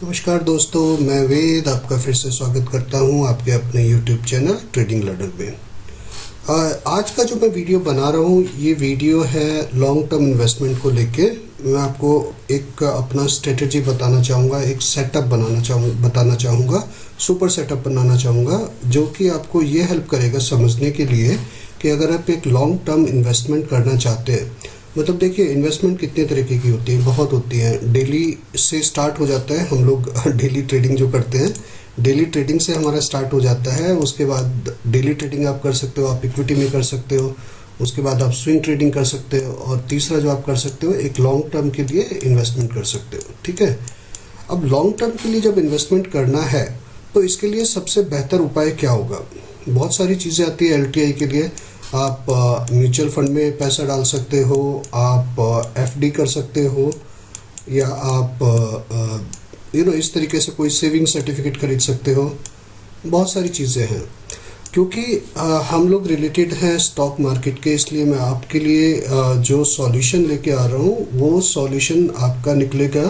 नमस्कार दोस्तों, मैं वेद आपका फिर से स्वागत करता हूं आपके अपने YouTube चैनल ट्रेडिंग लर्नर में। आज का जो मैं वीडियो बना रहा हूं ये वीडियो है लॉन्ग टर्म इन्वेस्टमेंट को लेके। मैं आपको एक अपना स्ट्रेटजी बताना चाहूँगा, एक सेटअप बताना चाहूँगा, सुपर सेटअप बनाना चाहूँगा जो कि आपको ये हेल्प करेगा समझने के लिए कि अगर आप एक लॉन्ग टर्म इन्वेस्टमेंट करना चाहते हैं। मतलब देखिए, इन्वेस्टमेंट कितने तरीके की होती है, बहुत होती है। डेली से स्टार्ट हो जाता है, हम लोग डेली ट्रेडिंग जो करते हैं, डेली ट्रेडिंग से हमारा स्टार्ट हो जाता है। उसके बाद डेली ट्रेडिंग आप कर सकते हो, आप इक्विटी में कर सकते हो, उसके बाद आप स्विंग ट्रेडिंग कर सकते हो, और तीसरा जो आप कर सकते हो एक लॉन्ग टर्म के लिए इन्वेस्टमेंट कर सकते हो। ठीक है, अब लॉन्ग टर्म के लिए जब इन्वेस्टमेंट करना है तो इसके लिए सबसे बेहतर उपाय क्या होगा। बहुत सारी चीज़ें आती है LTI के लिए। आप म्यूचुअल फंड में पैसा डाल सकते हो, आप FD कर सकते हो, या आप इस तरीके से कोई सेविंग सर्टिफिकेट खरीद सकते हो। बहुत सारी चीज़ें हैं। क्योंकि हम लोग रिलेटेड हैं स्टॉक मार्केट के, इसलिए मैं आपके लिए जो सॉल्यूशन लेके आ रहा हूँ वो सॉल्यूशन आपका निकलेगा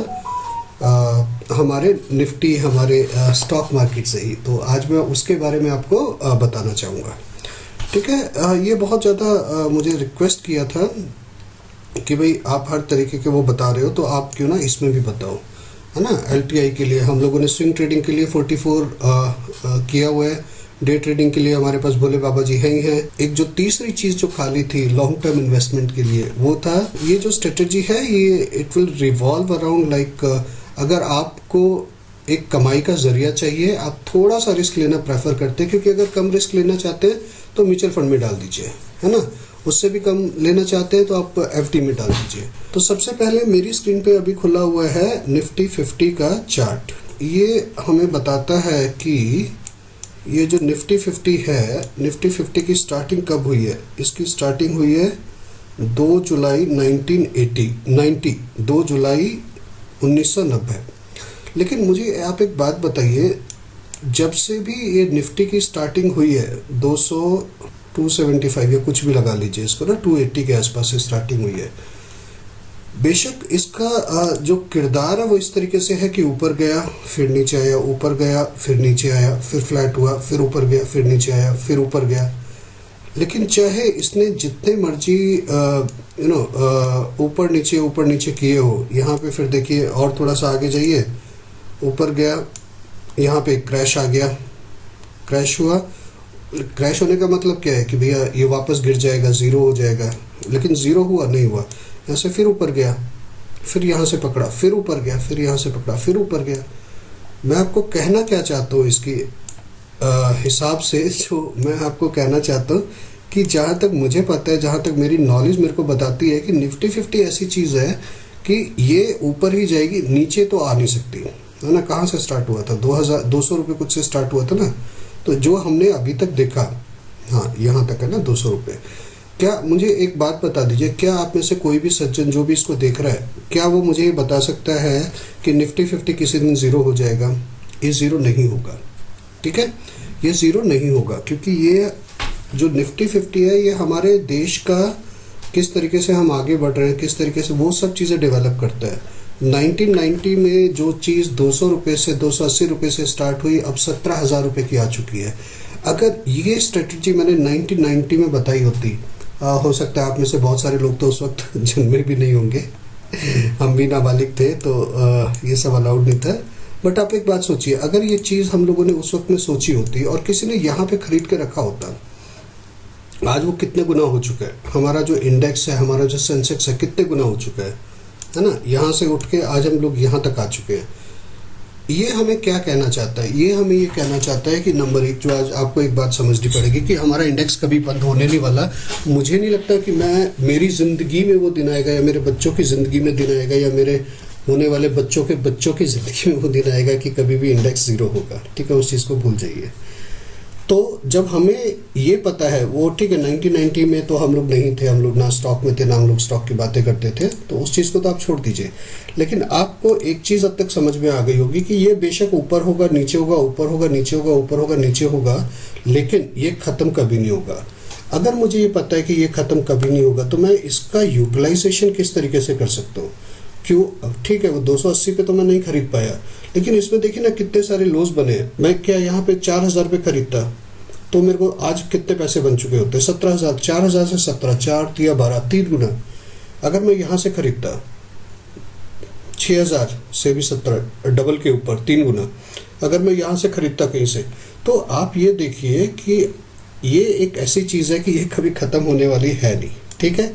हमारे निफ्टी, हमारे स्टॉक मार्केट से ही। तो आज मैं उसके बारे में आपको बताना चाहूँगा। ठीक है, ये बहुत ज़्यादा मुझे रिक्वेस्ट किया था कि भाई आप हर तरीके के वो बता रहे हो तो आप क्यों ना इसमें भी बताओ, है ना। LTI के लिए हम लोगों ने स्विंग ट्रेडिंग के लिए 44 किया हुआ है। डे ट्रेडिंग के लिए हमारे पास भोले बाबा जी हैं ही हैं। एक जो तीसरी चीज़ जो खाली थी लॉन्ग टर्म इन्वेस्टमेंट के लिए, वो था ये जो स्ट्रेटजी है, ये it will revolve around like अगर आपको एक कमाई का जरिया चाहिए, आप थोड़ा सा रिस्क लेना प्रेफर करते हैं। क्योंकि अगर कम रिस्क लेना चाहते हैं तो म्यूचुअल फंड में डाल दीजिए, है ना। उससे भी कम लेना चाहते हैं तो आप FD में डाल दीजिए। तो सबसे पहले मेरी स्क्रीन पे अभी खुला हुआ है निफ्टी 50 का चार्ट। ये हमें बताता है कि ये जो निफ्टी 50 है, निफ्टी 50 की स्टार्टिंग कब हुई है। इसकी स्टार्टिंग हुई है 2 जुलाई 2 जुलाई 1990। लेकिन मुझे आप एक बात बताइए, जब से भी ये निफ्टी की स्टार्टिंग हुई है 275 या कुछ भी लगा लीजिए इसको ना, 280 के आसपास से स्टार्टिंग हुई है। बेशक इसका जो किरदार है वो इस तरीके से है कि ऊपर गया फिर नीचे आया, ऊपर गया फिर नीचे आया, फिर फ्लैट हुआ, फिर ऊपर गया, फिर नीचे आया, फिर ऊपर गया। लेकिन चाहे इसने जितने मर्जी ऊपर नीचे किए हो, यहाँ पे फिर देखिए और थोड़ा सा आगे जाइए, ऊपर गया, यहाँ पे क्रैश आ गया, क्रैश हुआ। क्रैश होने का मतलब क्या है कि भैया ये वापस गिर जाएगा, ज़ीरो हो जाएगा। लेकिन ज़ीरो हुआ नहीं हुआ। यहाँ से फिर ऊपर गया, फिर यहाँ से पकड़ा, फिर ऊपर गया, फिर यहाँ से पकड़ा, फिर ऊपर गया। मैं आपको कहना क्या चाहता हूँ इसकी हिसाब से, जो मैं आपको कहना चाहता हूँ कि जहाँ तक मुझे पता है, जहाँ तक मेरी नॉलेज मेरे को बताती है कि निफ्टी 50 ऐसी चीज़ है कि ये ऊपर ही जाएगी, नीचे तो आ नहीं सकती, है ना। कहाँ से स्टार्ट हुआ था, 200 रुपये कुछ से स्टार्ट हुआ था ना। तो जो हमने अभी तक देखा, हाँ यहाँ तक है ना 200 रुपये। क्या मुझे एक बात बता दीजिए, क्या आप में से कोई भी सज्जन जो भी इसको देख रहा है, क्या वो मुझे ये बता सकता है कि निफ्टी 50 किसी दिन ज़ीरो हो जाएगा। ये ज़ीरो नहीं होगा, ठीक है, ये ज़ीरो नहीं होगा। क्योंकि ये जो निफ्टी 50 है ये हमारे देश का किस तरीके से हम आगे बढ़ रहे हैं, किस तरीके से वो सब चीज़ें डेवलप करता है। 1990 में जो चीज़ 200 रुपये से 280 रुपये से स्टार्ट हुई, अब 17,000 रुपये की आ चुकी है। अगर ये स्ट्रेटजी मैंने 1990 में बताई होती, हो सकता है आप में से बहुत सारे लोग तो उस वक्त जन्मे भी नहीं होंगे, हम भी नाबालिग थे, तो ये सब अलाउड नहीं था। बट आप एक बात सोचिए, अगर ये चीज़ हम लोगों ने उस वक्त में सोची होती और किसी ने यहाँ पे खरीद के रखा होता, आज वो कितने गुना हो चुका है। हमारा जो इंडेक्स है, हमारा जो सेंसेक्स है, कितने गुना हो चुका है ना। यहाँ से उठ के आज हम लोग यहाँ तक आ चुके हैं। ये हमें क्या कहना चाहता है, ये हमें ये कहना चाहता है कि नंबर एक, जो आज आपको एक बात समझनी पड़ेगी कि हमारा इंडेक्स कभी बंद होने नहीं वाला। मुझे नहीं लगता कि मेरी ज़िंदगी में वो दिन आएगा, या मेरे बच्चों की ज़िंदगी में दिन आएगा, या मेरे होने वाले बच्चों के बच्चों की ज़िंदगी में वो दिन आएगा कि कभी भी इंडेक्स ज़ीरो होगा। ठीक है, उस चीज़ को भूल जाइए। तो जब हमें ये पता है, वो ठीक है 1990 में तो हम लोग नहीं थे, हम लोग ना स्टॉक में थे, ना हम लोग स्टॉक की बातें करते थे, तो उस चीज़ को तो आप छोड़ दीजिए। लेकिन आपको एक चीज़ अब तक समझ में आ गई होगी कि ये बेशक ऊपर होगा नीचे होगा, ऊपर होगा नीचे होगा, ऊपर होगा नीचे होगा, लेकिन ये ख़त्म कभी नहीं होगा। अगर मुझे ये पता है कि ये ख़त्म कभी नहीं होगा, तो मैं इसका यूटिलाइजेशन किस तरीके से कर सकता हूँ। क्यों? ठीक है, वो 280 पे तो मैं नहीं खरीद पाया, लेकिन इसमें देखिए ना कितने सारे लॉस बने हैं। मैं क्या यहाँ पे 4000 पे खरीदता तो मेरे को आज कितने पैसे बन चुके होते? 17,000। 4000 से 17, 4 तिया 12, 3 गुना। अगर मैं यहाँ से खरीदता 6000 से भी 17, डबल के ऊपर 3 गुना। अगर मैं यहाँ से खरीदता कहीं से, तो आप ये देखिए कि ये एक ऐसी चीज़ है कि ये कभी ख़त्म होने वाली है नहीं। ठीक है,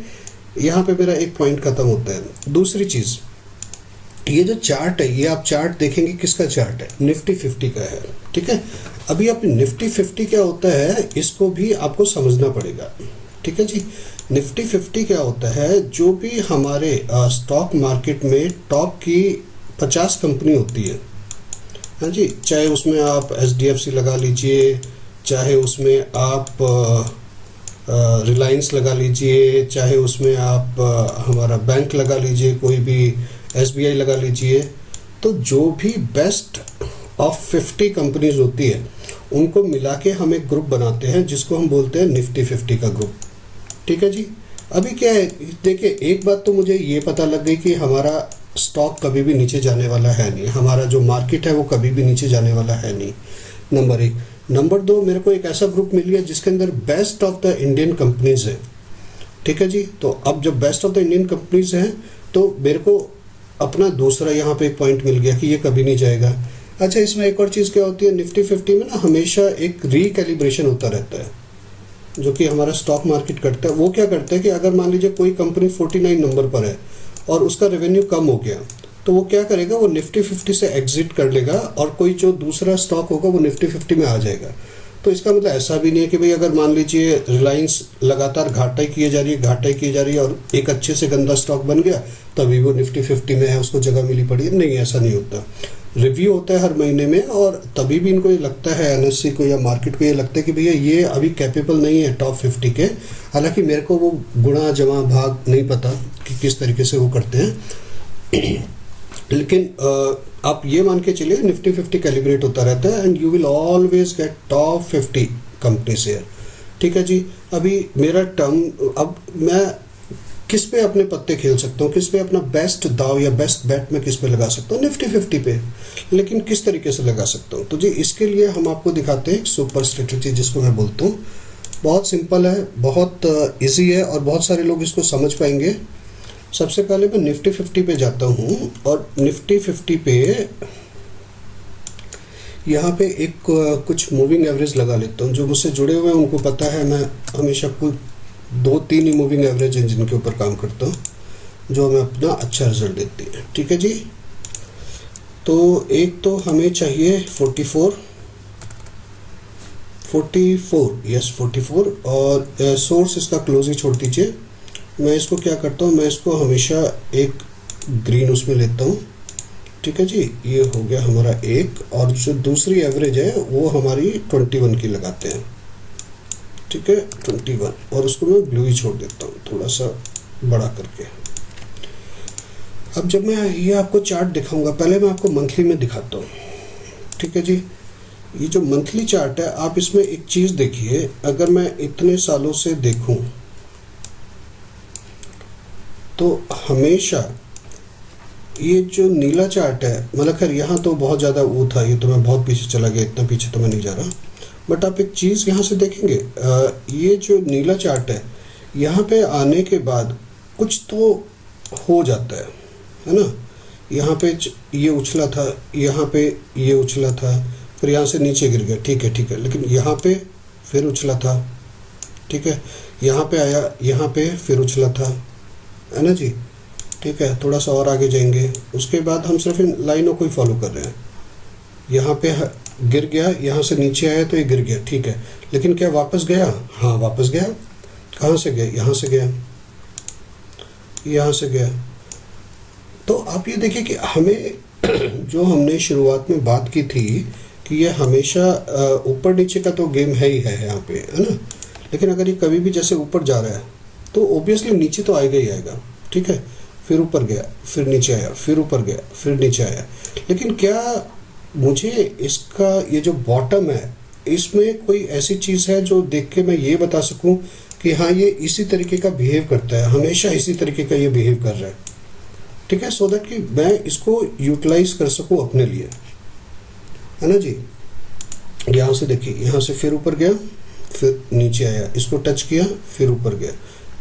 यहाँ पे मेरा एक पॉइंट ख़त्म होता है। दूसरी चीज़, ये जो चार्ट है, ये आप चार्ट देखेंगे किसका चार्ट है? निफ्टी 50 का है। ठीक है, अभी आप निफ्टी 50 क्या होता है इसको भी आपको समझना पड़ेगा। ठीक है जी, निफ्टी 50 क्या होता है? जो भी हमारे स्टॉक मार्केट में टॉप की 50 कंपनी होती है, हाँ जी, चाहे उसमें आप HDFC लगा लीजिए, चाहे उसमें आप रिलायंस लगा लीजिए, चाहे उसमें आप हमारा बैंक लगा लीजिए, कोई भी SBI लगा लीजिए, तो जो भी बेस्ट ऑफ 50 कंपनीज होती है उनको मिला के हम एक ग्रुप बनाते हैं जिसको हम बोलते हैं निफ्टी 50 का ग्रुप। ठीक है जी, अभी क्या है, देखिए एक बात तो मुझे ये पता लग गई कि हमारा स्टॉक कभी भी नीचे जाने वाला है नहीं, हमारा जो मार्केट है वो कभी भी नीचे जाने वाला है नहीं, नंबर 1। नंबर 2, मेरे को एक ऐसा ग्रुप मिल गया जिसके अंदर best of the Indian companies है। ठीक है जी, तो अब जब best of the Indian companies हैं तो मेरे को अपना दूसरा यहाँ पे एक पॉइंट मिल गया कि ये कभी नहीं जाएगा। अच्छा, इसमें एक और चीज़ क्या होती है, निफ्टी 50 में ना हमेशा एक रिकैलिब्रेशन होता रहता है जो कि हमारा स्टॉक मार्केट करता है। वो क्या करता है कि अगर मान लीजिए कोई कंपनी 49 नंबर पर है और उसका रेवेन्यू कम हो गया, तो वो क्या करेगा, वो निफ्टी 50 से एग्जिट कर लेगा और कोई जो दूसरा स्टॉक होगा वो निफ्टी 50 में आ जाएगा। तो इसका मतलब ऐसा भी नहीं है कि भाई अगर मान लीजिए रिलायंस लगातार घाटा ही किए जा रही है और एक अच्छे से गंदा स्टॉक बन गया तभी वो निफ्टी 50 में है, उसको जगह मिली पड़ी है। नहीं, ऐसा नहीं होता। रिव्यू होता है हर महीने में और तभी भी इनको ये लगता है, NSE को या मार्केट को ये लगता है कि भैया ये अभी कैपेबल नहीं है टॉप 50 के। हालांकि मेरे को वो गुणा जमा भाग नहीं पता कि किस तरीके से वो करते हैं लेकिन आप ये मान के चलिए निफ्टी 50 कैलिब्रेट होता रहता है and you will always get top 50 company share. ठीक है जी, अभी मेरा टर्म, अब मैं किस पे अपने पत्ते खेल सकता हूँ, किस पे अपना बेस्ट दाव या बेस्ट बैट मैं किस पे लगा सकता हूँ? निफ्टी 50 पे। लेकिन किस तरीके से लगा सकता हूँ? तो जी इसके लिए हम आपको दिखाते हैं सुपर स्ट्रेटजी जिसको मैं बोलता हूँ। बहुत सिंपल है, बहुत इजी है और बहुत सारे लोग इसको समझ पाएंगे। सबसे पहले मैं निफ्टी 50 पे जाता हूँ और निफ्टी 50 पे यहाँ पे एक कुछ मूविंग एवरेज लगा लेता हूँ। जो मुझसे जुड़े हुए हैं उनको पता है, मैं हमेशा कुछ 2-3 ही मूविंग एवरेज हैं जिनके ऊपर काम करता हूँ जो हमें अपना अच्छा रिजल्ट देती है। ठीक है जी, तो एक तो हमें चाहिए 44, यस 44 और सोर्स इसका क्लोज ही छोड़ दीजिए। मैं इसको क्या करता हूँ, मैं इसको हमेशा एक ग्रीन उसमें लेता हूँ। ठीक है जी, ये हो गया हमारा एक, और जो दूसरी एवरेज है वो हमारी 21 की लगाते हैं। ठीक है, 21, और उसको मैं ब्लू ही छोड़ देता हूँ थोड़ा सा बड़ा करके। अब जब मैं ये आपको चार्ट दिखाऊंगा, पहले मैं आपको मंथली में दिखाता हूँ। ठीक है जी, ये जो मंथली चार्ट है, आप इसमें एक चीज़ देखिए, अगर मैं इतने सालों से देखूं तो हमेशा ये जो नीला चार्ट है, मतलब खैर यहाँ तो बहुत ज़्यादा वो था, ये तो मैं बहुत पीछे चला गया, इतना पीछे तो मैं नहीं जा रहा। बट आप एक चीज़ यहाँ से देखेंगे, ये जो नीला चार्ट है, यहाँ पे आने के बाद कुछ तो हो जाता है ना। यहाँ पे ये उछला था, यहाँ पे ये उछला था, फिर यहाँ से नीचे गिर गया। ठीक है, लेकिन यहाँ पे फिर उछला था। ठीक है, यहाँ पे आया, यहाँ पे फिर उछला था, है ना जी। ठीक है, थोड़ा सा और आगे जाएंगे, उसके बाद हम सिर्फ इन लाइनों को ही फॉलो कर रहे हैं। यहाँ पे गिर गया, यहाँ से नीचे आया तो ये गिर गया। ठीक है, लेकिन क्या वापस गया? हाँ वापस गया। कहाँ से गया? यहाँ से गया, यहाँ से गया। तो आप ये देखिए कि हमें जो हमने शुरुआत में बात की थी कि ये हमेशा ऊपर नीचे का तो गेम है ही है यहाँ पे, है ना। लेकिन अगर ये कभी भी जैसे ऊपर जा रहा है तो ओब्वियसली नीचे तो आएगा ही आएगा। ठीक है, फिर ऊपर गया, फिर नीचे आया, फिर ऊपर गया, फिर नीचे आया। लेकिन क्या मुझे इसका ये जो बॉटम है, इसमें कोई ऐसी चीज़ है जो देख के मैं ये बता सकूं कि हाँ ये इसी तरीके का बिहेव करता है, हमेशा इसी तरीके का ये बिहेव कर रहा है? ठीक है, सो दैट कि मैं इसको यूटिलाइज कर सकूं अपने लिए, है ना जी। यहाँ से देखिए, यहाँ से फिर ऊपर गया, फिर नीचे आया, इसको टच किया, फिर ऊपर गया,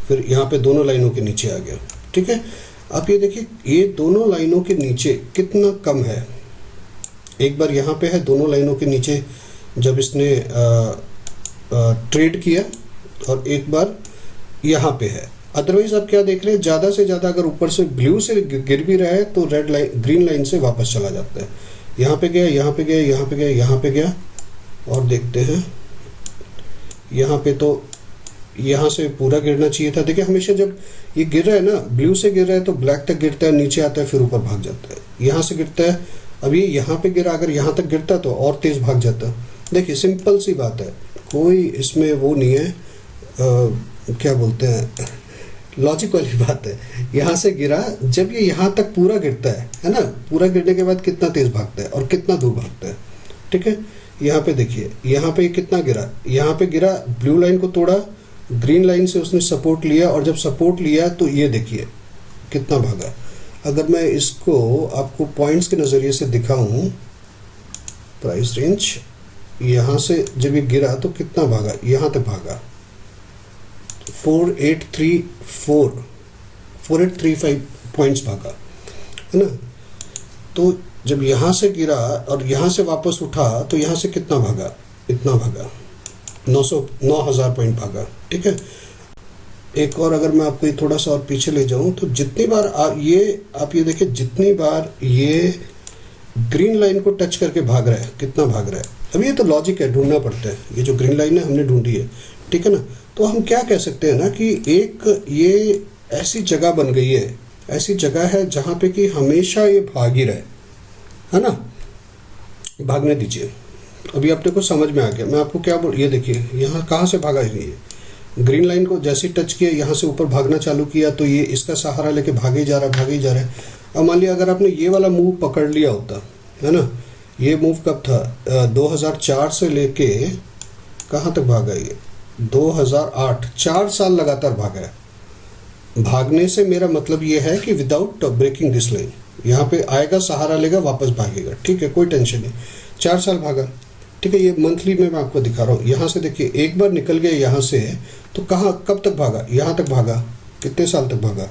फिर यहाँ पे दोनों लाइनों के नीचे आ गया। ठीक है, आप ये देखिए ये दोनों लाइनों के नीचे कितना कम है। एक बार यहाँ पे है दोनों लाइनों के नीचे जब इसने ट्रेड किया, और एक बार यहाँ पे है। अदरवाइज आप क्या देख रहे हैं, ज़्यादा से ज़्यादा अगर ऊपर से ब्लू से गिर भी रहा है तो रेड लाइन ग्रीन लाइन से वापस चला जाता है। यहाँ पे गया, यहाँ पे गया, यहाँ पे गया, यहाँ पे गया, और देखते हैं यहाँ पे तो यहाँ से पूरा गिरना चाहिए था। देखिए हमेशा जब ये गिर रहा है ना, ब्लू से गिर रहा है तो ब्लैक तक गिरता है, नीचे आता है, फिर ऊपर भाग जाता है। यहाँ से गिरता है, अब ये यहाँ पे गिरा, अगर यहाँ तक गिरता तो और तेज भाग जाता। देखिए सिंपल सी बात है, कोई इसमें वो नहीं है, क्या बोलते हैं, लॉजिक वाली बात है। यहाँ से गिरा, जब ये यहाँ तक पूरा गिरता है ना, पूरा गिरने के बाद कितना तेज भागता है और कितना दूर भागता है। ठीक है, यहाँ पे देखिए, यहाँ पे कितना गिरा, यहाँ पे गिरा, ब्लू लाइन को तोड़ा, ग्रीन लाइन से उसने सपोर्ट लिया, और जब सपोर्ट लिया तो ये देखिए कितना भागा। अगर मैं इसको आपको पॉइंट्स के नज़रिए से दिखाऊं, प्राइस रेंज, यहाँ से जब ये गिरा तो कितना भागा, यहाँ तक भागा 4835 पॉइंट्स भागा, है ना। तो जब यहाँ से गिरा और यहाँ से वापस उठा तो यहाँ से कितना भागा, इतना भागा, 9,000 पॉइंट भागा। ठीक है, एक और अगर मैं आपको ये थोड़ा सा और पीछे ले जाऊं तो जितनी बार आप ये देखिए, जितनी बार ये ग्रीन लाइन को टच करके भाग रहा है, कितना भाग रहा है। अब ये तो लॉजिक है, ढूंढना पड़ता है। ये जो ग्रीन लाइन है हमने ढूंढी है, ठीक है ना। तो हम क्या कह सकते हैं ना कि एक ये ऐसी जगह बन गई है, ऐसी जगह है जहाँ पे कि हमेशा ये भाग ही रहे, है ना। भागने दीजिए, अभी अपने को समझ में आ गया। मैं आपको क्या बोल, ये देखिए यहाँ कहाँ से भागा है, ग्रीन लाइन को जैसे टच किया, यहाँ से ऊपर भागना चालू किया तो ये इसका सहारा लेके भागे जा रहा है। अब मान लिया अगर आपने ये वाला मूव पकड़ लिया होता, है ना, ये मूव कब था, 2004 से लेके कहाँ तक भागा, ये 2008, 4 साल लगातार भागा है। भागने से मेरा मतलब ये है कि विदाउट ब्रेकिंग दिस लाइन, यहाँ पे आएगा, सहारा लेगा, वापस भागेगा। ठीक है, कोई टेंशन नहीं, 4 साल भागा। ठीक है, ये मंथली में मैं आपको दिखा रहा हूँ। यहाँ से देखिए, एक बार निकल गया यहाँ से तो कहाँ, कब तक भागा, यहाँ तक भागा, कितने साल तक भागा,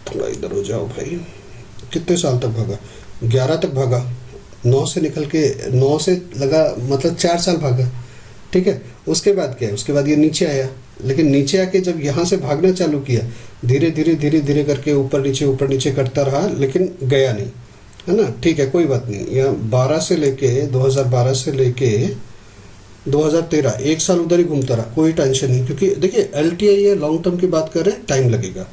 थोड़ा इधर हो जाओ भाई, कितने साल तक भागा, 11 तक भागा। 9 से निकल के 9 से लगा मतलब 4 साल भागा। ठीक है, उसके बाद क्या है, उसके बाद ये नीचे आया, लेकिन नीचे आके जब यहाँ से भागना चालू किया, धीरे धीरे करके ऊपर नीचे करता रहा, लेकिन गया नहीं, है ना। ठीक है, कोई बात नहीं। यहाँ 2012 से लेके 2013, 1 साल उधर ही घूमता रहा, कोई टेंशन नहीं, क्योंकि देखिए LTI है, लॉन्ग टर्म की बात कर रहे हैं, टाइम लगेगा।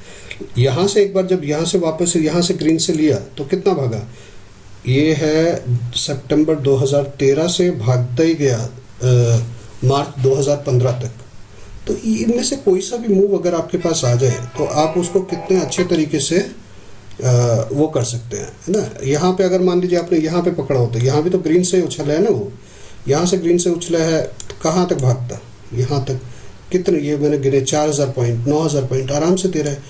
यहाँ से एक बार जब यहाँ से वापस यहाँ से ग्रीन से लिया तो कितना भागा, ये है सितंबर 2013 से भागता ही गया मार्च 2015 तक। तो इनमें से कोई सा भी मूव अगर आपके पास आ जाए तो आप उसको कितने अच्छे तरीके से वो कर सकते हैं, है ना। यहाँ पे अगर मान लीजिए आपने यहाँ पे पकड़ा होता है, यहाँ भी तो ग्रीन से उछला है ना, वो यहाँ से ग्रीन से उछला है तो कहाँ तक भागता, यहाँ तक, कितने, ये मैंने गिने 4,000 पॉइंट, 9,000 पॉइंट आराम से दे रहा है।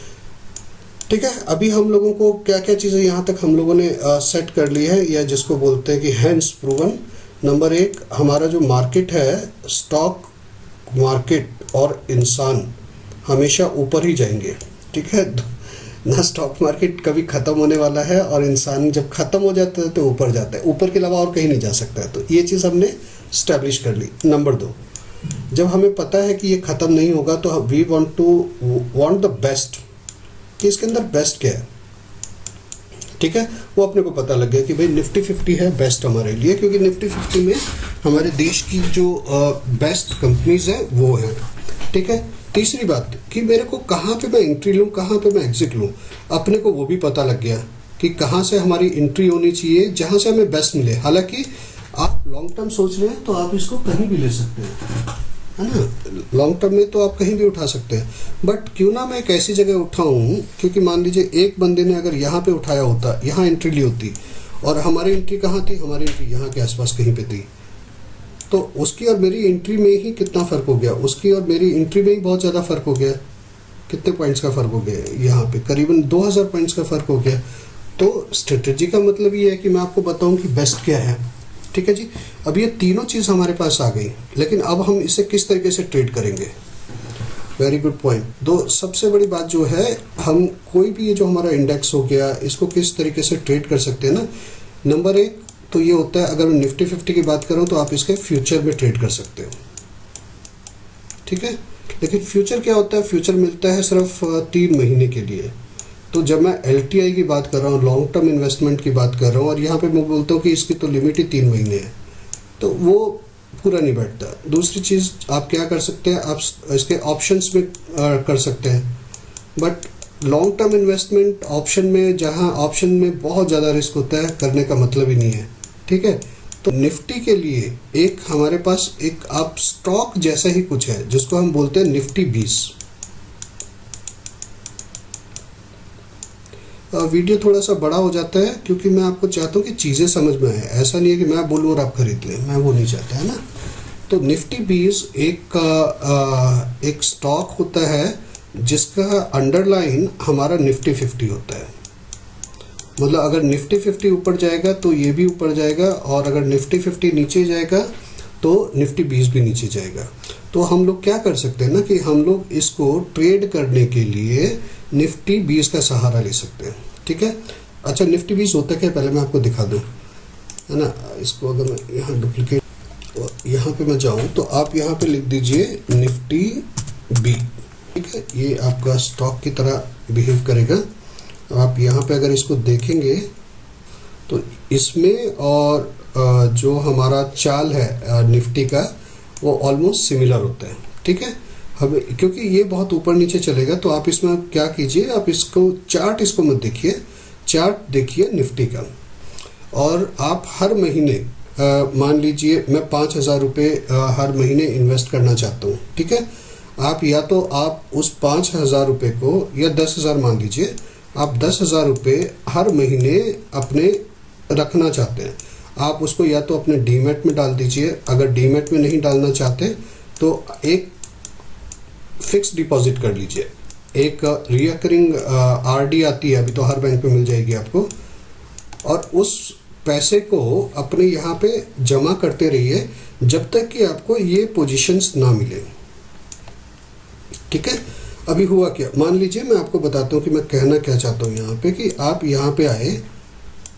ठीक है, अभी हम लोगों को क्या क्या चीज़ें यहाँ तक हम लोगों ने सेट कर ली है, या जिसको बोलते हैं कि हैंड्स प्रूवन। नंबर 1, हमारा जो मार्केट है, स्टॉक मार्केट और इंसान हमेशा ऊपर ही जाएंगे। ठीक है ना, स्टॉक मार्केट कभी ख़त्म होने वाला है, और इंसान जब ख़त्म हो जाता है तो ऊपर जाता है, ऊपर के अलावा और कहीं नहीं जा सकता है। तो ये चीज़ हमने स्टैब्लिश कर ली। नंबर 2, जब हमें पता है कि ये ख़त्म नहीं होगा तो वी वांट द बेस्ट, कि इसके अंदर बेस्ट क्या है। ठीक है, वो अपने को पता लग गया कि भाई निफ्टी 50 है बेस्ट हमारे लिए, क्योंकि निफ्टी 50 में हमारे देश की जो बेस्ट कंपनीज है वो है। ठीक है, तीसरी बात कि मेरे को कहाँ पे मैं एंट्री लूँ, कहाँ पे मैं एग्जिट लूँ, अपने को वो भी पता लग गया कि कहाँ से हमारी एंट्री होनी चाहिए, जहाँ से हमें बेस्ट मिले। हालांकि आप लॉन्ग टर्म सोच रहे हैं तो आप इसको कहीं भी ले सकते हैं, है ना। लॉन्ग टर्म में तो आप कहीं भी उठा सकते हैं, बट क्यों ना मैं एक ऐसी जगह उठाऊं, क्योंकि मान लीजिए एक बंदे ने अगर यहाँ पे उठाया होता, यहाँ एंट्री ली होती, और हमारी एंट्री कहाँ थी, हमारी एंट्री यहाँ के आसपास कहीं पे थी, तो उसकी और मेरी एंट्री में ही कितना फ़र्क हो गया, उसकी और मेरी एंट्री में ही बहुत ज़्यादा फ़र्क हो गया, कितने पॉइंट्स का फ़र्क हो गया, यहाँ पे करीबन 2000 पॉइंट्स का फ़र्क हो गया। तो स्ट्रेटजी का मतलब ये है कि मैं आपको बताऊं कि बेस्ट क्या है। ठीक है जी, अब ये तीनों चीज़ हमारे पास आ गई, लेकिन अब हम इसे किस तरीके से ट्रेड करेंगे। Very good point. तो सबसे बड़ी बात जो है, हम कोई भी ये जो हमारा इंडेक्स हो गया, इसको किस तरीके से ट्रेड कर सकते हैं ना। नंबर एक तो ये होता है, अगर मैं निफ्टी 50 की बात करूं तो आप इसके फ्यूचर में ट्रेड कर सकते हो। ठीक है, लेकिन फ्यूचर क्या होता है, फ्यूचर मिलता है सिर्फ 3 महीने के लिए। तो जब मैं LTI की बात कर रहा हूँ, लॉन्ग टर्म इन्वेस्टमेंट की बात कर रहा हूँ, और यहाँ पे मैं बोलता हूँ कि इसकी तो लिमिट ही 3 महीने है, तो वो पूरा नहीं बैठता। दूसरी चीज़ आप क्या कर सकते हैं, आप इसके ऑप्शंस में कर सकते हैं, but long term investment option में, जहाँ ऑप्शन में बहुत ज़्यादा रिस्क होता है, करने का मतलब ही नहीं है। ठीक है, तो निफ्टी के लिए एक हमारे पास एक आप स्टॉक जैसा ही कुछ है, जिसको हम बोलते हैं निफ्टी 20। वीडियो थोड़ा सा बड़ा हो जाता है क्योंकि मैं आपको चाहता हूँ कि चीज़ें समझ में आए। ऐसा नहीं है कि मैं बोलूँ और आप खरीद लें, मैं वो नहीं चाहता, है ना। तो निफ्टी 20 एक स्टॉक होता है जिसका अंडरलाइन हमारा निफ्टी 50 होता है। मतलब अगर निफ्टी 50 ऊपर जाएगा तो ये भी ऊपर जाएगा, और अगर निफ्टी 50 नीचे जाएगा तो निफ्टी 20 भी नीचे जाएगा। तो हम लोग क्या कर सकते हैं ना, कि हम लोग इसको ट्रेड करने के लिए निफ्टी 20 का सहारा ले सकते हैं। ठीक है, अच्छा निफ्टी 20 होता क्या है, पहले मैं आपको दिखा दूँ, है ना। इसको अगर मैं यहाँ डुप्लीकेट, यहाँ पे मैं जाऊँ तो आप यहाँ पे लिख दीजिए निफ्टी बी। ठीक है, ये आपका स्टॉक की तरह बिहेव करेगा। आप यहाँ पे अगर इसको देखेंगे तो इसमें और जो हमारा चाल है निफ्टी का, वो ऑलमोस्ट सिमिलर होता है। ठीक है, हमें क्योंकि ये बहुत ऊपर नीचे चलेगा, तो आप इसमें क्या कीजिए, आप इसको चार्ट इसको मत देखिए, चार्ट देखिए निफ्टी का। और आप हर महीने मान लीजिए मैं 5000 रुपये हर महीने इन्वेस्ट करना चाहता हूँ। ठीक है, आप या तो आप उस 5000 रुपये को, या 10,000 मान लीजिए, आप 10,000 रुपये हर महीने अपने रखना चाहते हैं, आप उसको या तो अपने डीमैट में डाल दीजिए। अगर डीमैट में नहीं डालना चाहते तो एक फिक्स डिपॉजिट कर लीजिए। एक रिकरिंग RD आती है, अभी तो हर बैंक में मिल जाएगी आपको, और उस पैसे को अपने यहाँ पे जमा करते रहिए जब तक कि आपको ये पोजीशंस ना मिले। ठीक है, अभी हुआ क्या, मान लीजिए मैं आपको बताता हूँ कि मैं कहना क्या चाहता हूँ यहाँ पे, कि आप यहाँ पे आए,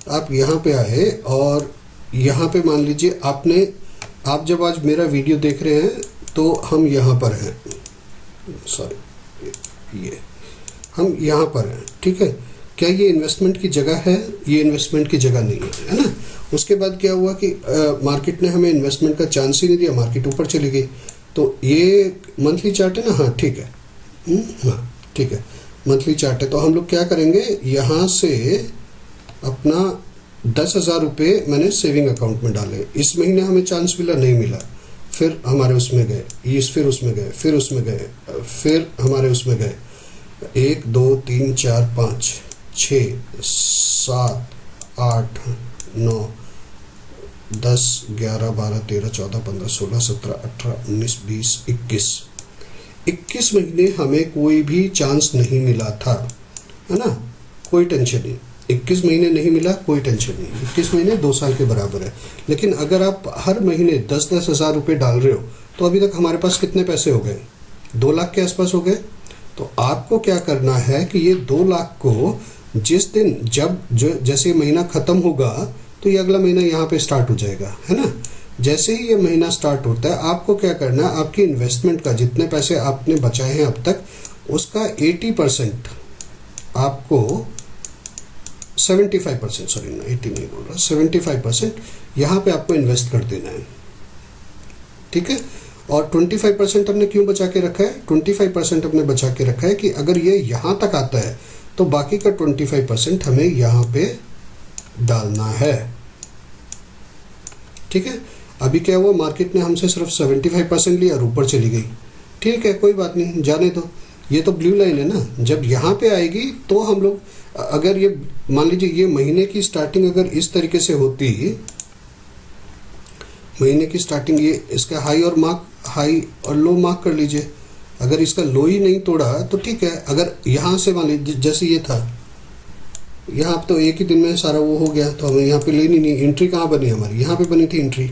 आप यहाँ पे आए, और यहाँ पे मान लीजिए आप जब आज मेरा वीडियो देख रहे हैं तो हम यहाँ पर हैं, सॉरी ये हम यहाँ पर हैं। ठीक है, क्या ये इन्वेस्टमेंट की जगह है? ये इन्वेस्टमेंट की जगह नहीं है ना। उसके बाद क्या हुआ कि मार्केट ने हमें इन्वेस्टमेंट का चांस ही नहीं दिया, मार्केट ऊपर चली गई। तो ये मंथली चार्ट है ना, हाँ ठीक है, हाँ ठीक है, मंथली चार्ट है। तो हम लोग क्या करेंगे, यहाँ से अपना 10,000 रुपये मैंने सेविंग अकाउंट में डाले। इस महीने हमें चांस मिला, नहीं मिला, फिर हमारे उसमें गए, फिर उसमें गए, फिर उसमें गए, फिर हमारे उसमें गए, 1 2 3 4 5 6 7 8 9 10 11 12 13 14 15 16 17 18 19 20 21 महीने हमें कोई भी चांस नहीं मिला था, है ना। कोई टेंशन नहीं, 21 महीने नहीं मिला, कोई टेंशन नहीं। 21 महीने 2 साल के बराबर है। लेकिन अगर आप हर महीने 10-10 हज़ार रुपये डाल रहे हो तो अभी तक हमारे पास कितने पैसे हो गए, 2 लाख के आसपास हो गए। तो आपको क्या करना है कि ये 2 लाख को जिस दिन जैसे महीना ख़त्म होगा तो ये अगला महीना यहाँ पे स्टार्ट हो जाएगा, है ना। जैसे ही ये महीना स्टार्ट होता है, आपको क्या करना है, आपकी इन्वेस्टमेंट का जितने पैसे आपने बचाए हैं अब तक, उसका 80% आपको 75%, सॉरी 80 नहीं बोल रहा, 75% यहाँ पे आपको इन्वेस्ट कर देना है। ठीक है, और 25% हमने क्यों बचा के रखा है, 25% हमने बचा के रखा है कि अगर ये यहाँ तक आता है तो बाकी का 25% हमें यहाँ पे डालना है। ठीक है, अभी क्या हुआ, मार्केट ने हमसे सिर्फ 75% लिया और ऊपर चली गई। ठीक है, कोई बात नहीं, जाने दो। ये तो ब्लू लाइन है ना, जब यहाँ पे आएगी तो हम लोग, अगर ये मान लीजिए ये महीने की स्टार्टिंग अगर इस तरीके से होती, महीने की स्टार्टिंग ये इसका हाई और लो मार्क कर लीजिए। अगर इसका लो ही नहीं तोड़ा तो ठीक है। अगर यहाँ से मान लीजिए जैसे ये था, यहाँ तो एक ही दिन में सारा वो हो गया, तो हमें यहाँ पे लेनी नहीं। एंट्री कहाँ बनी हमारी, यहाँ पे बनी थी एंट्री,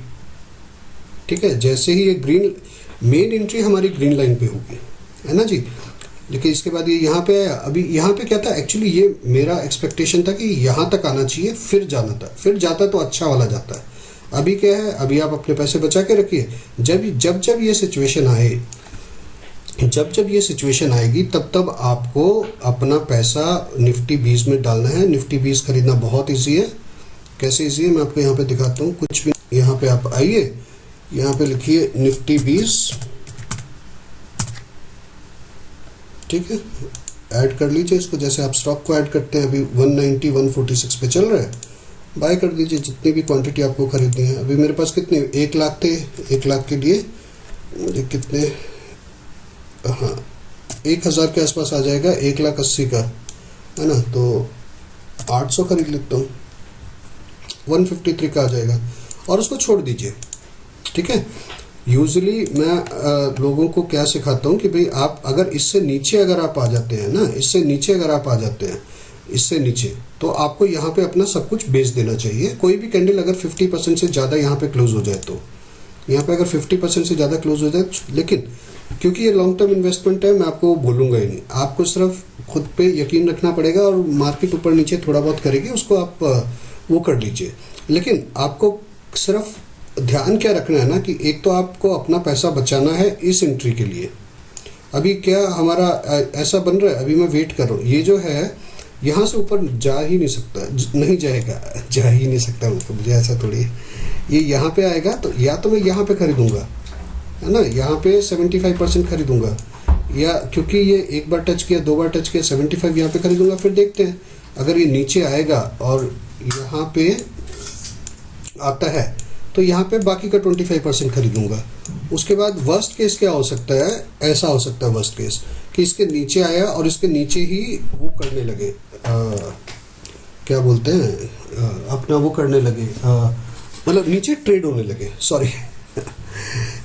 ठीक है। जैसे ही ये ग्रीन मेन एंट्री हमारी ग्रीन लाइन पे होगी, है ना जी। लेकिन इसके बाद ये यहाँ पे आया। अभी यहाँ पे क्या था, एक्चुअली ये मेरा एक्सपेक्टेशन था कि यहाँ तक आना चाहिए फिर जाना था, फिर जाता तो अच्छा वाला जाता है। अभी क्या है, अभी आप अपने पैसे बचा के रखिए। जब ये सिचुएशन आए, जब ये सिचुएशन आएगी तब तब आपको अपना पैसा निफ्टी 20 में डालना है। निफ्टी 20 खरीदना बहुत ईजी है। कैसे ईजी है मैं आपको यहाँ पे दिखाता हूँ। कुछ भी, यहाँ पे आप आइए, यहाँ पे लिखिए निफ्टी 20, ठीक है। ऐड कर लीजिए इसको, जैसे आप स्टॉक को ऐड करते हैं। अभी 190 146 पे चल रहा है, बाय कर दीजिए जितनी भी क्वांटिटी आपको खरीदनी है। अभी मेरे पास कितने 1 लाख थे, 1 लाख के लिए मुझे कितने, हाँ 1000 के आसपास आ जाएगा, 1,80,000 का, है ना। तो 800 खरीद लेता हूँ, 153 का आ जाएगा और उसको छोड़ दीजिए, ठीक है। यूजुअली मैं लोगों को क्या सिखाता हूँ कि भाई आप अगर इससे नीचे अगर आप आ जाते हैं ना, इससे नीचे अगर आप आ जाते हैं, इससे नीचे, तो आपको यहाँ पे अपना सब कुछ बेच देना चाहिए। कोई भी कैंडल अगर 50% से ज़्यादा यहाँ पे क्लोज हो जाए, तो यहाँ पे अगर 50% से ज़्यादा क्लोज हो जाए, लेकिन क्योंकि ये लॉन्ग टर्म इन्वेस्टमेंट है, मैं आपको बोलूँगा ही नहीं। आपको सिर्फ खुद पे यकीन रखना पड़ेगा और मार्केट ऊपर नीचे थोड़ा बहुत करेगी, उसको आप वो कर लीजिए। लेकिन आपको सिर्फ ध्यान क्या रखना है ना कि एक तो आपको अपना पैसा बचाना है इस एंट्री के लिए। अभी क्या हमारा ऐसा बन रहा है, अभी मैं वेट कर रहा हूँ। ये जो है यहाँ से ऊपर जा ही नहीं सकता, नहीं जाएगा, जा ही नहीं सकता ऊपर, मुझे ऐसा थोड़ी। ये यहाँ पे आएगा तो या तो मैं यहाँ पे खरीदूंगा, है ना, यहाँ पे 75% खरीदूंगा, या क्योंकि ये एक बार टच किया, 2 बार टच किया, 75 यहाँ पे खरीदूंगा। फिर देखते हैं अगर ये नीचे आएगा और यहाँ पे आता है तो यहाँ पे बाकी का 25% खरीदूंगा। उसके बाद वर्स्ट केस क्या हो सकता है, ऐसा हो सकता है वर्स्ट केस कि इसके नीचे आया और इसके नीचे ही वो करने लगे, क्या बोलते हैं, अपना वो करने लगे, मतलब नीचे ट्रेड होने लगे, सॉरी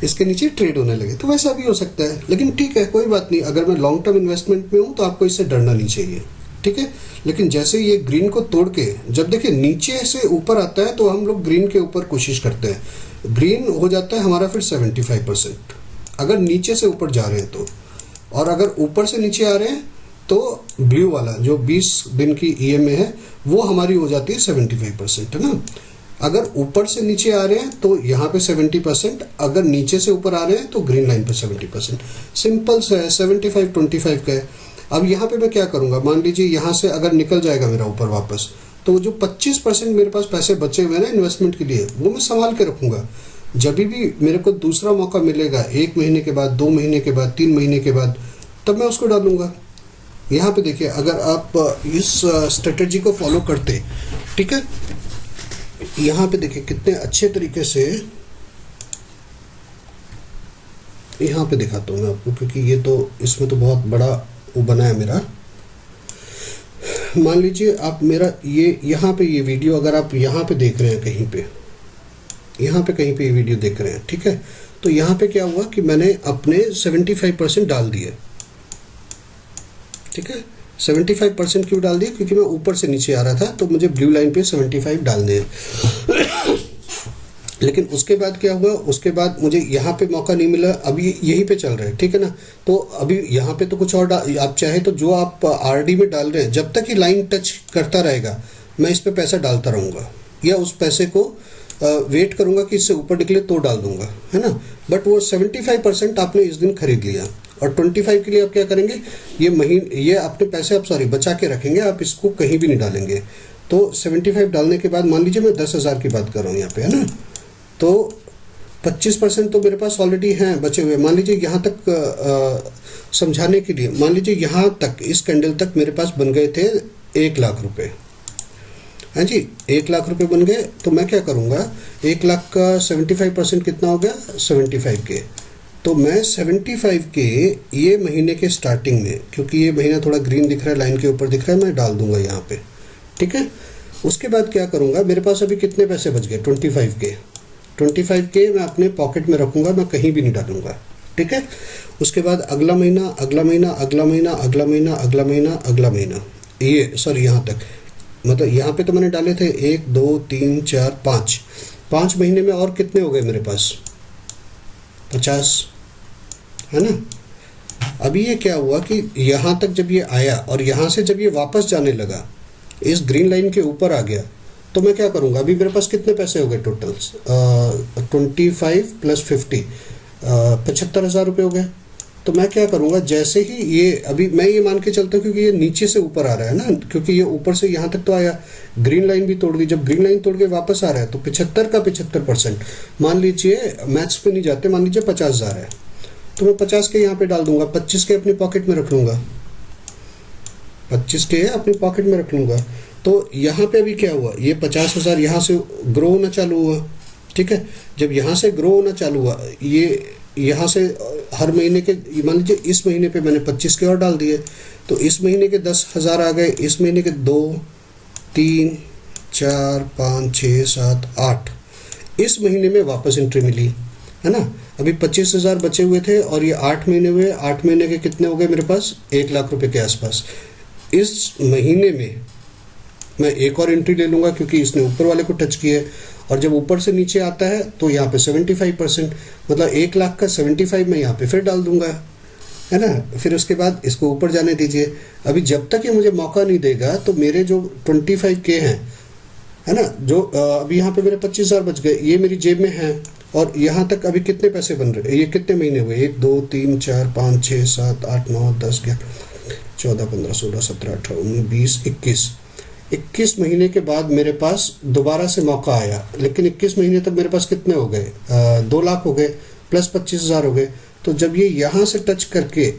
इसके नीचे ट्रेड होने लगे, तो वैसा भी हो सकता है। लेकिन ठीक है, कोई बात नहीं। अगर मैं लॉन्ग टर्म इन्वेस्टमेंट में हूँ तो आपको इससे डरना नहीं चाहिए, ठीक है। लेकिन जैसे ये ग्रीन को तोड़ के जब देखिए नीचे से ऊपर आता है तो हम लोग ग्रीन के ऊपर कोशिश करते हैं। ग्रीन हो जाता है हमारा फिर 75% अगर नीचे से ऊपर जा रहे हैं तो, और अगर ऊपर से नीचे आ रहे हैं तो ब्लू वाला जो 20 दिन की EMA है वो हमारी हो जाती है 75%, है ना। अगर ऊपर से नीचे आ रहे हैं तो यहाँ पे 70%, अगर नीचे से ऊपर आ रहे हैं तो ग्रीन लाइन पे 70%। सिंपल सा है, 75-25 का है। अब यहाँ पे मैं क्या करूँगा, मान लीजिए यहाँ से अगर निकल जाएगा मेरा ऊपर वापस, तो जो 25% मेरे पास पैसे बचे हुए हैं ना इन्वेस्टमेंट के लिए, वो मैं संभाल के रखूँगा। जब भी मेरे को दूसरा मौका मिलेगा, 1 महीने के बाद, 2 महीने के बाद, 3 महीने के बाद, तब मैं उसको डालूंगा। यहाँ पे देखिए, अगर आप इस स्ट्रेटेजी को फॉलो करते, ठीक है, यहाँ पे देखिए कितने अच्छे तरीके से, यहाँ पे दिखाता हूँ मैं आपको, क्योंकि ये तो इसमें तो बहुत बड़ा वो बना है मेरा। मान लीजिए आप मेरा ये यहाँ पे ये वीडियो अगर आप यहाँ पे देख रहे हैं, कहीं पे यहाँ पे कहीं पे ये वीडियो देख रहे हैं, ठीक है, तो यहाँ पे क्या हुआ कि मैंने अपने 75% डाल दिए, ठीक है। 75% क्यों डाल दिए, क्योंकि मैं ऊपर से नीचे आ रहा था तो मुझे ब्लू लाइन पे 75 डालने हैं। लेकिन उसके बाद क्या हुआ, उसके बाद मुझे यहाँ पे मौका नहीं मिला, अभी यहीं पे चल रहा है, ठीक है ना। तो अभी यहाँ पे तो कुछ और आप चाहे तो जो आप RD में डाल रहे हैं, जब तक ये लाइन टच करता रहेगा मैं इस पे पैसा डालता रहूँगा, या उस पैसे को वेट करूँगा कि इससे ऊपर निकले तो डाल दूंगा, है ना। बट वो 75% आपने इस दिन खरीद लिया, और 25 के लिए आप क्या करेंगे, ये अपने पैसे आप बचा के रखेंगे, आप इसको कहीं भी नहीं डालेंगे। तो 75 डालने के बाद मान लीजिए मैं 10,000 की बात कर रहा हूँ यहाँ पे, है ना, तो 25% तो मेरे पास ऑलरेडी हैं बचे हुए। मान लीजिए यहाँ तक समझाने के लिए, मान लीजिए यहाँ तक, इस कैंडल तक मेरे पास बन गए थे 1 लाख रुपए, हाँ जी, 1 लाख रुपए बन गए। तो मैं क्या करूँगा, 1 लाख का 75% कितना हो गया, 75 के। तो मैं 75 के ये महीने के स्टार्टिंग में, क्योंकि ये महीना थोड़ा ग्रीन दिख रहा है, लाइन के ऊपर दिख रहा है, मैं डाल दूंगा यहाँ पे, ठीक है। उसके बाद क्या करूँगा, मेरे पास अभी कितने पैसे बच गए, 25 के। 25 के मैं अपने पॉकेट में रखूँगा, मैं कहीं भी नहीं डालूँगा, ठीक है। उसके बाद अगला महीना, अगला महीना, अगला महीना, अगला महीना, अगला महीना, अगला महीना, ये सॉरी यहाँ तक, मतलब यहाँ पे तो मैंने डाले थे 1 2 3 4 5, 5 महीने में और कितने हो गए मेरे पास, 50, है ना। अभी ये क्या हुआ कि यहाँ तक जब ये आया और यहाँ से जब ये वापस जाने लगा, इस ग्रीन लाइन के ऊपर आ गया, तो मैं क्या करूँगा, अभी मेरे पास कितने पैसे हो गए टोटल, 25 + 50, 75,000 रुपये हो गए। तो मैं क्या करूँगा, जैसे ही ये, अभी मैं ये मान के चलता हूँ क्योंकि ये नीचे से ऊपर आ रहा है ना, क्योंकि ये ऊपर से यहाँ तक तो आया, ग्रीन लाइन भी तोड़ दी, जब ग्रीन लाइन तोड़ के वापस आ रहा है तो 75 का 75%, मान लीजिए मैथ्स पे नहीं जाते, मान लीजिए 50,000 है, तो मैं 50 के यहाँ पे डाल दूंगा, 25 के अपनी पॉकेट में रख लूँगा, 25 के अपनी पॉकेट में रख लूँगा। तो यहाँ पे अभी क्या हुआ, ये 50,000 यहाँ से ग्रो होना चालू हुआ, ठीक है। जब यहाँ से ग्रो होना चालू हुआ, ये यहाँ से हर महीने के, मान लीजिए इस महीने पे मैंने 25 के और डाल दिए, तो इस महीने के 10,000 आ गए, इस महीने के 2 3 4 5 6 7 8, इस महीने में वापस एंट्री मिली, है ना। अभी 25,000 बचे हुए थे और ये 8 महीने हुए, 8 महीने के कितने हो गए मेरे पास, 1 लाख रुपए के आसपास। इस महीने में मैं एक और एंट्री ले लूँगा क्योंकि इसने ऊपर वाले को टच किया है, और जब ऊपर से नीचे आता है तो यहाँ पे 75%, मतलब 1 लाख का 75 मैं यहाँ पे फिर डाल दूंगा, है ना। फिर उसके बाद इसको ऊपर जाने दीजिए। अभी जब तक ये मुझे मौका नहीं देगा तो मेरे जो 25 के हैं, है ना, जो अभी यहाँ पे मेरे 25,000 बच गए, ये मेरी जेब में है, और यहाँ तक अभी कितने पैसे बन रहे, ये कितने महीने हुए, 1 2 3 4 5 6 7 8 9 10 11 14 15 16 17 18 19 20 21 महीने के बाद मेरे पास दोबारा से मौका आया, लेकिन 21 महीने तक मेरे पास कितने हो गए, 2 लाख हो गए, प्लस 25,000 हो गए। तो जब ये यहाँ से टच करके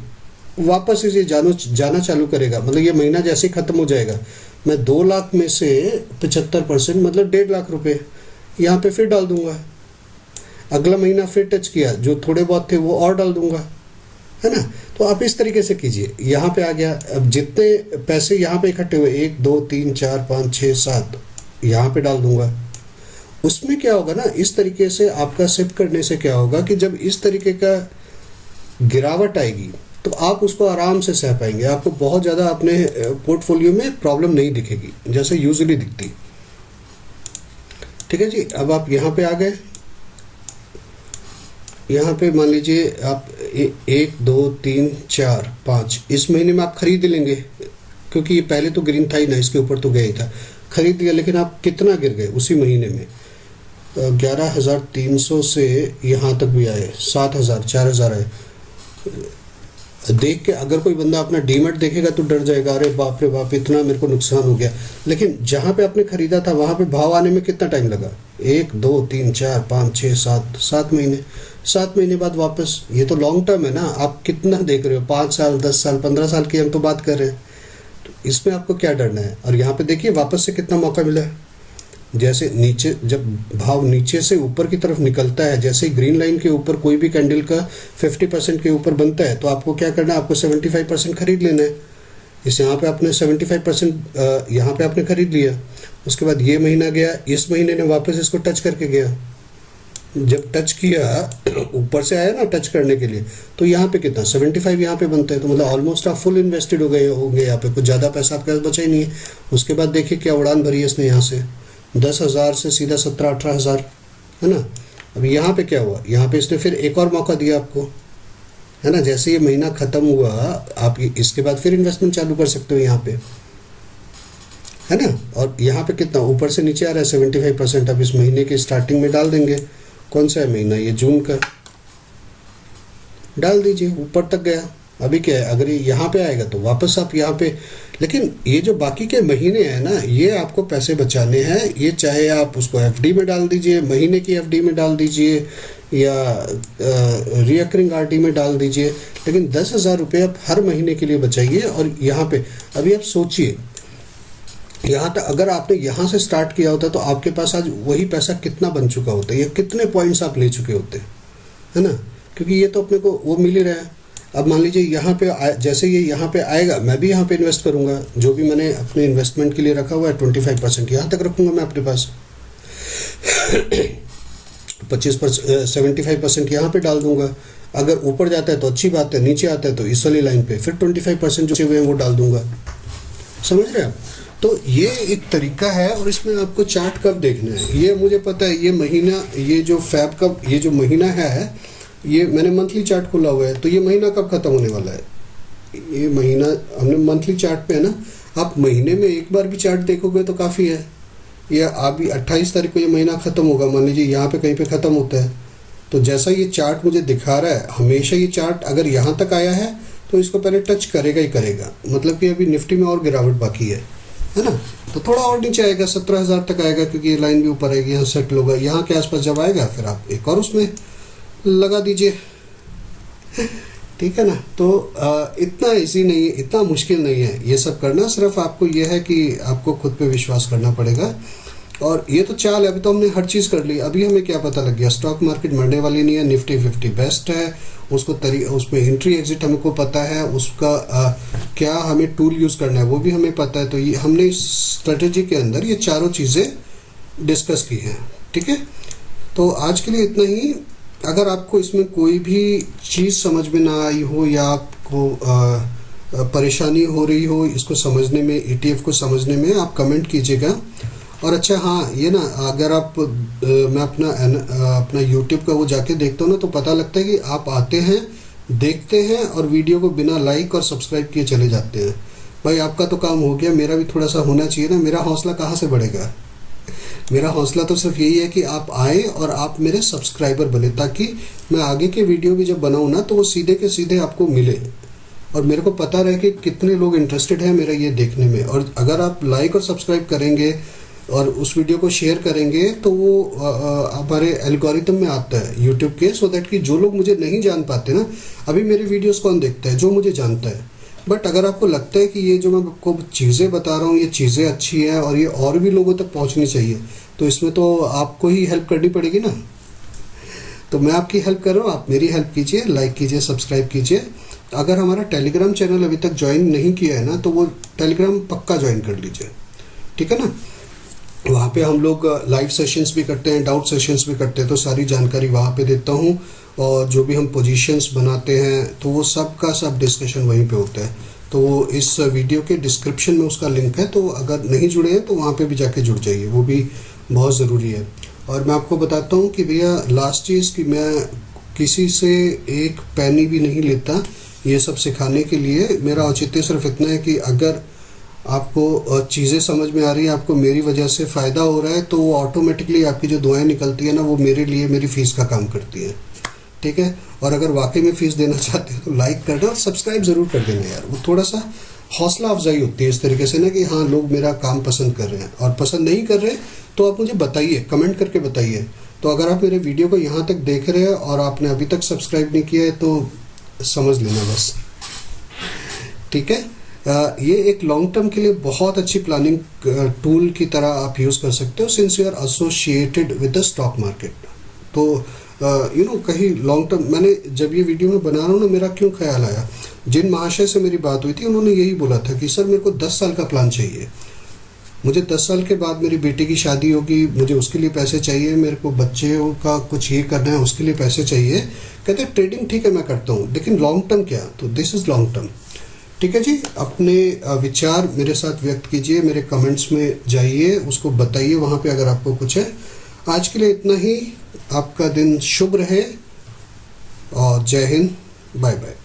वापस इसे जाना चालू करेगा, मतलब ये महीना जैसे ही खत्म हो जाएगा, मैं 2 लाख में से 75% मतलब 1.5 लाख रुपए यहाँ पे फिर डाल दूंगा। अगला महीना फिर टच किया, जो थोड़े बहुत थे वो और डाल दूंगा, है ना। तो आप इस तरीके से कीजिए। यहाँ पे आ गया, अब जितने पैसे यहाँ पे इकट्ठे हुए, 1 2 3 4 5 6 7 यहाँ पे डाल दूंगा। उसमें क्या होगा ना, इस तरीके से आपका शिफ्ट करने से क्या होगा कि जब इस तरीके का गिरावट आएगी तो आप उसको आराम से सह पाएंगे, आपको बहुत ज़्यादा अपने पोर्टफोलियो में प्रॉब्लम नहीं दिखेगी जैसे यूजुअली दिखती। ठीक है जी। अब आप यहाँ पे आ गए, यहाँ पे मान लीजिए आप 1 2 3 4 5 इस महीने में आप खरीद लेंगे, क्योंकि ये पहले तो ग्रीन था ही ना, इसके ऊपर तो गया ही था, खरीद लिया। लेकिन आप कितना गिर गए उसी महीने में, 11,300 से यहाँ तक भी आए, 7,000 4,000 आए। देख के अगर कोई बंदा अपना डीमैट देखेगा तो डर जाएगा, अरे बाप रे बाप इतना मेरे को नुकसान हो गया। लेकिन जहाँ पे आपने खरीदा था वहाँ पे भाव आने में कितना टाइम लगा, 1 2 3 4 5 6 7 महीने, 7 महीने बाद वापस। ये तो लॉन्ग टर्म है ना, आप कितना देख रहे हो, 5 साल 10 साल 15 साल की हम तो बात कर रहे हैं। तो इसमें आपको क्या डरना है। और यहाँ पे देखिए वापस से कितना मौका मिला है। जैसे नीचे, जब भाव नीचे से ऊपर की तरफ निकलता है, जैसे ही ग्रीन लाइन के ऊपर कोई भी कैंडल का 50% के ऊपर बनता है, तो आपको क्या करना है, आपको 75% खरीद लेना है। इस यहाँ पे आपने 75% यहाँ पे आपने खरीद लिया। उसके बाद ये महीना गया, इस महीने ने वापस इसको टच करके गया। जब टच किया, ऊपर से आया ना टच करने के लिए, तो यहाँ पे कितना 75 यहाँ पे बनता है। तो मतलब ऑलमोस्ट आप फुल इन्वेस्टेड हो गए होंगे, यहाँ पे कुछ ज़्यादा पैसा आपके पास बचा ही नहीं है। उसके बाद देखिए क्या उड़ान भरी है इसने, यहाँ से 10,000 से सीधा 17-18,000, है ना। अभी यहाँ पे क्या हुआ, यहाँ पे इसने फिर एक और मौका दिया आपको, है ना। जैसे ये महीना ख़त्म हुआ, आप इसके बाद फिर इन्वेस्टमेंट चालू कर सकते हो यहाँ पे, है ना। और यहाँ पे कितना ऊपर से नीचे आ रहा है 75%। अब इस महीने के स्टार्टिंग में डाल देंगे। कौन सा है महीना, ये जून का, डाल दीजिए, ऊपर तक गया। अभी क्या है, अगर ये यहाँ पे आएगा तो वापस आप यहाँ पे। लेकिन ये जो बाकी के महीने हैं ना, ये आपको पैसे बचाने हैं। ये चाहे आप उसको एफडी में डाल दीजिए, महीने की एफडी में डाल दीजिए, या रिकरिंग आरडी में डाल दीजिए, लेकिन 10,000 रुपये आप हर महीने के लिए बचाइए। और यहाँ पे अभी आप सोचिए, यहाँ तक अगर आपने यहाँ से स्टार्ट किया होता तो आपके पास आज वही पैसा कितना बन चुका होता है, या कितने पॉइंट्स आप ले चुके होते, है ना। क्योंकि ये तो अपने को वो मिल ही रहा है। अब मान लीजिए यहाँ पे जैसे ये यहाँ पे आएगा, मैं भी यहाँ पे इन्वेस्ट करूँगा। जो भी मैंने अपने इन्वेस्टमेंट के लिए रखा हुआ है 25% यहाँ तक रखूँगा मैं अपने पास। 25% 75% यहाँ पे डाल दूँगा। अगर ऊपर जाता है तो अच्छी बात है, नीचे आता है तो इस वाली लाइन पे फिर 25% जो हुए हैं वो डाल दूंगा। समझ रहे हैं आप? तो ये एक तरीका है। और इसमें आपको चार्ट कब देखना है ये मुझे पता है। ये महीना, ये जो फैब का ये जो महीना है, ये मैंने मंथली चार्ट खोला हुआ है, तो ये महीना कब खत्म होने वाला है, ये महीना हमने मंथली चार्ट पे है ना। आप महीने में एक बार भी चार्ट देखोगे तो काफ़ी है। ये अभी 28 तारीख को ये महीना ख़त्म होगा, मान लीजिए यहाँ पे कहीं पे ख़त्म होता है, तो जैसा ये चार्ट मुझे दिखा रहा है, हमेशा ये चार्ट अगर यहाँ तक आया है तो इसको पहले टच करेगा ही करेगा। मतलब कि अभी निफ्टी में और गिरावट बाकी है ना, तो थोड़ा और नीचे आएगा, 17,000 तक आएगा, क्योंकि ये लाइन भी ऊपर आएगी, यहाँ सेटल होगा। यहाँ के आसपास जब आएगा फिर आप एक और उसमें लगा दीजिए, ठीक है ना। तो इतना इजी नहीं है, इतना मुश्किल नहीं है ये सब करना। सिर्फ आपको ये है कि आपको खुद पे विश्वास करना पड़ेगा। और ये तो चाल है, अभी तो हमने हर चीज़ कर ली। अभी हमें क्या पता लग गया, स्टॉक मार्केट मरने वाली नहीं है, निफ्टी 50 बेस्ट है, उसको उसमें एंट्री एग्जिट हमको पता है, उसका क्या हमें टूल यूज़ करना है वो भी हमें पता है। तो ये हमने इस स्ट्रेटेजी के अंदर ये चारों चीज़ें डिस्कस की हैं, ठीक है। तो आज के लिए इतना ही। अगर आपको इसमें कोई भी चीज़ समझ में ना आई हो या आपको परेशानी हो रही हो इसको समझने में, ETF को समझने में, आप कमेंट कीजिएगा। और अच्छा हाँ, ये ना अगर आप मैं अपना YouTube का वो जाके देखता हूँ ना, तो पता लगता है कि आप आते हैं, देखते हैं और वीडियो को बिना लाइक और सब्सक्राइब किए चले जाते हैं। भाई आपका तो काम हो गया, मेरा भी थोड़ा सा होना चाहिए ना। मेरा हौसला कहाँ से बढ़ेगा? मेरा हौसला तो सिर्फ यही है कि आप आए और आप मेरे सब्सक्राइबर बने, ताकि मैं आगे के वीडियो भी जब बनाऊँ ना तो वो सीधे के सीधे आपको मिले और मेरे को पता रहे कि कितने लोग इंटरेस्टेड हैं मेरा ये देखने में। और अगर आप लाइक और सब्सक्राइब करेंगे और उस वीडियो को शेयर करेंगे तो वो हमारे एल्गोरिथम में आता है यूट्यूब के, सो दैट कि जो लोग मुझे नहीं जान पाते ना, अभी मेरे वीडियोस कौन देखता है? जो मुझे जानता है। बट अगर आपको लगता है कि ये जो मैं आपको चीज़ें बता रहा हूँ ये चीज़ें अच्छी हैं और ये और भी लोगों तक पहुँचनी चाहिए, तो इसमें तो आपको ही हेल्प करनी पड़ेगी ना। तो मैं आपकी हेल्प कर रहा हूँ, आप मेरी हेल्प कीजिए, लाइक कीजिए, सब्सक्राइब कीजिए। अगर हमारा टेलीग्राम चैनल अभी तक ज्वाइन नहीं किया है ना, तो वो टेलीग्राम पक्का ज्वाइन कर लीजिए, ठीक है ना। वहाँ पे हम लोग लाइव सेशंस भी करते हैं, डाउट सेशंस भी करते हैं, तो सारी जानकारी वहाँ पे देता हूँ। और जो भी हम पोजीशंस बनाते हैं तो वो सब का सब डिस्कशन वहीं पे होता है। तो वो इस वीडियो के डिस्क्रिप्शन में उसका लिंक है, तो अगर नहीं जुड़े हैं तो वहाँ पे भी जाके जुड़ जाइए, वो भी बहुत ज़रूरी है। और मैं आपको बताता हूँ कि भैया लास्ट चीज़ कि मैं किसी से एक पैनी भी नहीं लेता ये सब सिखाने के लिए। मेरा औचित्य सिर्फ इतना है कि अगर आपको चीज़ें समझ में आ रही है, आपको मेरी वजह से फ़ायदा हो रहा है, तो वो ऑटोमेटिकली आपकी जो दुआएं निकलती है ना, वो मेरे लिए मेरी फ़ीस का काम करती है, ठीक है। और अगर वाकई में फ़ीस देना चाहते हो तो लाइक करना और सब्सक्राइब ज़रूर कर देना यार, वो थोड़ा सा हौसला अफजाई होती है इस तरीके से ना कि हाँ लोग मेरा काम पसंद कर रहे हैं। और पसंद नहीं कर रहे तो आप मुझे बताइए, कमेंट करके बताइए। तो अगर आप मेरे वीडियो को यहाँ तक देख रहे हैं और आपने अभी तक सब्सक्राइब नहीं किया है तो समझ लेना बस, ठीक है। ये एक लॉन्ग टर्म के लिए बहुत अच्छी प्लानिंग टूल की तरह आप यूज़ कर सकते हो, since you are associated with the stock market. तो कहीं लॉन्ग टर्म, मैंने जब ये वीडियो में बना रहा हूँ ना, मेरा क्यों ख्याल आया, जिन महाशय से मेरी बात हुई थी उन्होंने यही बोला था कि सर मेरे को 10 साल का प्लान चाहिए, मुझे 10 साल के बाद मेरी बेटी की शादी होगी, मुझे उसके लिए पैसे चाहिए, मेरे को बच्चों का कुछ ये करना है उसके लिए पैसे चाहिए। कहते हैं ट्रेडिंग ठीक है मैं करता हूँ, लेकिन लॉन्ग टर्म क्या? तो दिस इज़ लॉन्ग टर्म, ठीक है जी। अपने विचार मेरे साथ व्यक्त कीजिए, मेरे कमेंट्स में जाइए, उसको बताइए वहाँ पे अगर आपको कुछ है। आज के लिए इतना ही, आपका दिन शुभ रहे और जय हिंद, बाय बाय।